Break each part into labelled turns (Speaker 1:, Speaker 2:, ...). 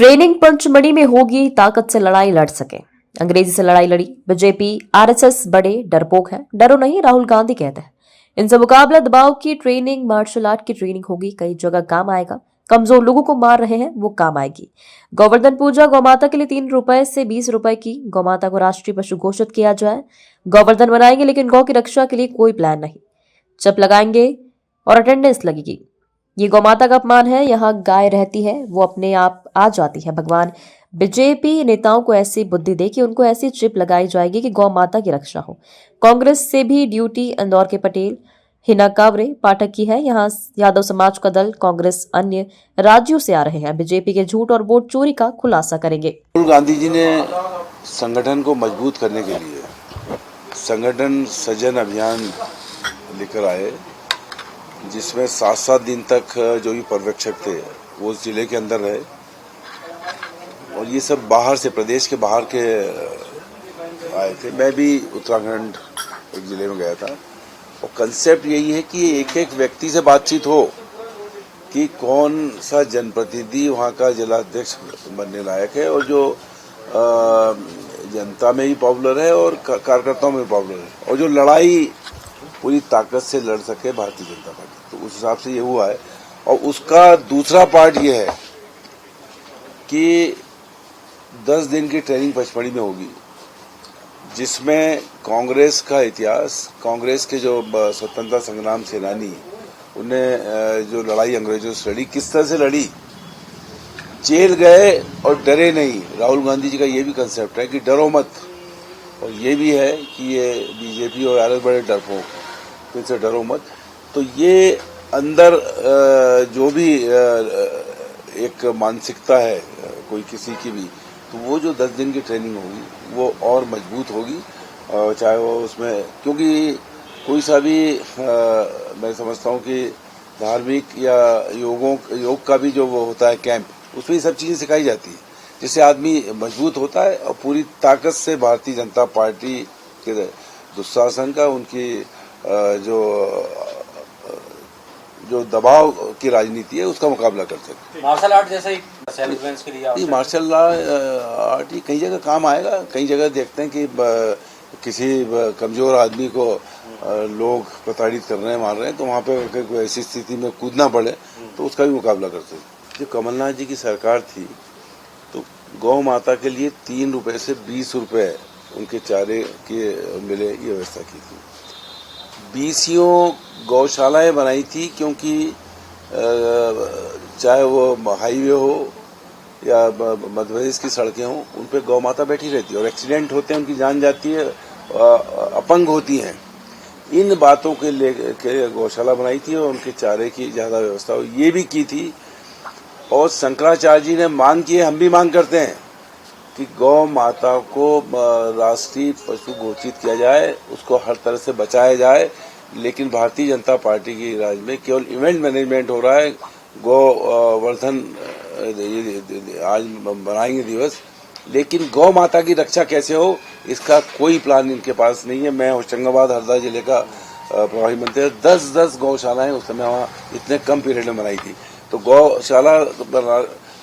Speaker 1: Training Pachmarhi में होगी, ताकत से लड़ाई लड़ सके। अंग्रेजी से लड़ाई लड़ी बीजेपी आरएसएस बड़े डरपोक है, डरो नहीं राहुल गांधी कहते हैं। इनसे मुकाबला दबाव की ट्रेनिंग, मार्शल आर्ट की ट्रेनिंग होगी, कई जगह काम आएगा। कमजोर लोगों को मार रहे हैं वो काम आएगी। गोवर्धन पूजा, गौमाता के लिए 3 रुपए से 20 रुपए की गौमाता को राष्ट्रीय पशु घोषित किया जाए। गोवर्धन बनाएंगे लेकिन गौ की रक्षा के लिए कोई प्लान नहीं। चप लगाएंगे और अटेंडेंस लगेगी। ये गौमाता का अपमान है। यहाँ गाय रहती है, वो अपने आप आ जाती है। भगवान बीजेपी नेताओं को ऐसी बुद्धि दे कि उनको ऐसी चिप लगाई जाएगी कि गौ माता की रक्षा हो। कांग्रेस से भी ड्यूटी इंदौर के पटेल हिना कावरे पाठक की है। यहाँ यादव समाज का दल, कांग्रेस अन्य राज्यों से आ रहे हैं। बीजेपी के झूठ और वोट चोरी का खुलासा करेंगे।
Speaker 2: राहुल गांधी जी ने संगठन को मजबूत करने के लिए संगठन सृजन अभियान लेकर आए, जिसमें 7-7 दिन तक जो भी पर्यवेक्षक थे वो जिले के अंदर रहे और ये सब बाहर से, प्रदेश के बाहर के आए थे। मैं भी उत्तराखंड एक जिले में गया था और कंसेप्ट यही है कि एक एक व्यक्ति से बातचीत हो कि कौन सा जनप्रतिनिधि वहाँ का जिलाध्यक्ष बनने लायक है और जो जनता में ही पॉपुलर है और कार्यकर्ताओं में पॉपुलर है और जो लड़ाई पूरी ताकत से लड़ सके भारतीय जनता पार्टी। तो उस हिसाब से ये हुआ है। और उसका दूसरा पार्ट ये है कि 10 दिन की ट्रेनिंग पचमढ़ी में होगी, जिसमें कांग्रेस का इतिहास, कांग्रेस के जो स्वतंत्रता संग्राम सेनानी, उन्हें जो लड़ाई अंग्रेजों से लड़ी, किस तरह से लड़ी, जेल गए और डरे नहीं। राहुल गांधी जी का ये भी कंसेप्ट है कि डरो मत, और ये भी है कि ये बीजेपी और आरएसएस बड़े डरपोक, तो इनसे डरो मत। तो ये अंदर जो भी एक मानसिकता है कोई किसी की भी, तो वो जो 10 दिन की ट्रेनिंग होगी वो और मजबूत होगी। चाहे वो उसमें, क्योंकि कोई सा भी मैं समझता हूँ कि धार्मिक या योग का भी जो वो होता है कैंप, उसमें ये सब चीजें सिखाई जाती है, जिससे आदमी मजबूत होता है और पूरी ताकत से भारतीय जनता पार्टी के दुशासन का, उनकी जो दबाव की राजनीति है उसका मुकाबला कर सकते।
Speaker 3: मार्शल आर्ट जैसे ही सेल्फ डिफेंस के लिए
Speaker 2: मार्शल आर्ट कई जगह काम आएगा। कई जगह देखते हैं कि किसी कमजोर आदमी को लोग प्रताड़ित कर रहे हैं, मार रहे हैं, तो वहाँ पे कोई ऐसी स्थिति में कूदना पड़े तो उसका भी मुकाबला कर सकते। जो कमलनाथ जी की सरकार थी तो गौ माता के लिए 3 रुपए से 20 रुपए उनके चारे के मिले, ये व्यवस्था की थी। 20 गौशालाएं बनाई थी, क्योंकि चाहे वो हाईवे हो या मध्य प्रदेश की सड़कें हों, उन पे गौ माता बैठी रहती है और एक्सीडेंट होते हैं, उनकी जान जाती है, अपंग होती हैं। इन बातों के लेके गौशाला बनाई थी और उनके चारे की ज्यादा व्यवस्था ये भी की थी। और शंकराचार्य जी ने मांग की है, हम भी मांग करते हैं कि गौ माता को राष्ट्रीय पशु घोषित किया जाए, उसको हर तरह से बचाया जाए। लेकिन भारतीय जनता पार्टी की राज में केवल इवेंट मैनेजमेंट हो रहा है। गोवर्धन आज मनाएंगे दिवस, लेकिन गौ माता की रक्षा कैसे हो, इसका कोई प्लान इनके पास नहीं है। मैं होशंगाबाद हरदा जिले का प्रभारी मंत्री, 10-10 गौशालाएं उस समय वहाँ इतने कम पीरियड में बनाई थी। तो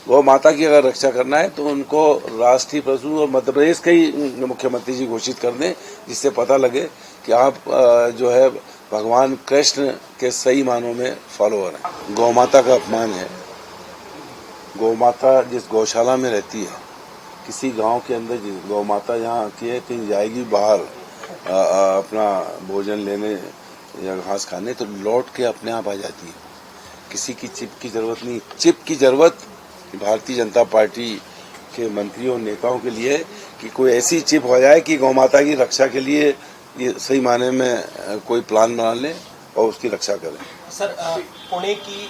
Speaker 2: गौ माता की अगर रक्षा करना है तो उनको राष्ट्रीय पशु और मध्य प्रदेश के ही मुख्यमंत्री जी घोषित कर दें, जिससे पता लगे कि आप जो है भगवान कृष्ण के सही मानों में फॉलोअर हैं। गौ माता का अपमान है। गौ माता जिस गौशाला में रहती है, किसी गांव के अंदर गौ माता यहाँ आती है, कहीं जाएगी बाहर अपना भोजन लेने या घास खाने, तो लौट के अपने आप आ जाती है। किसी की चिप की जरूरत नहीं। चिप की जरूरत भारतीय जनता पार्टी के मंत्रियों नेताओं के लिए कि कोई ऐसी चिप हो जाए कि गौ माता की रक्षा के लिए ये सही मायने में कोई प्लान बना ले और उसकी रक्षा करें।
Speaker 3: सर, पुणे की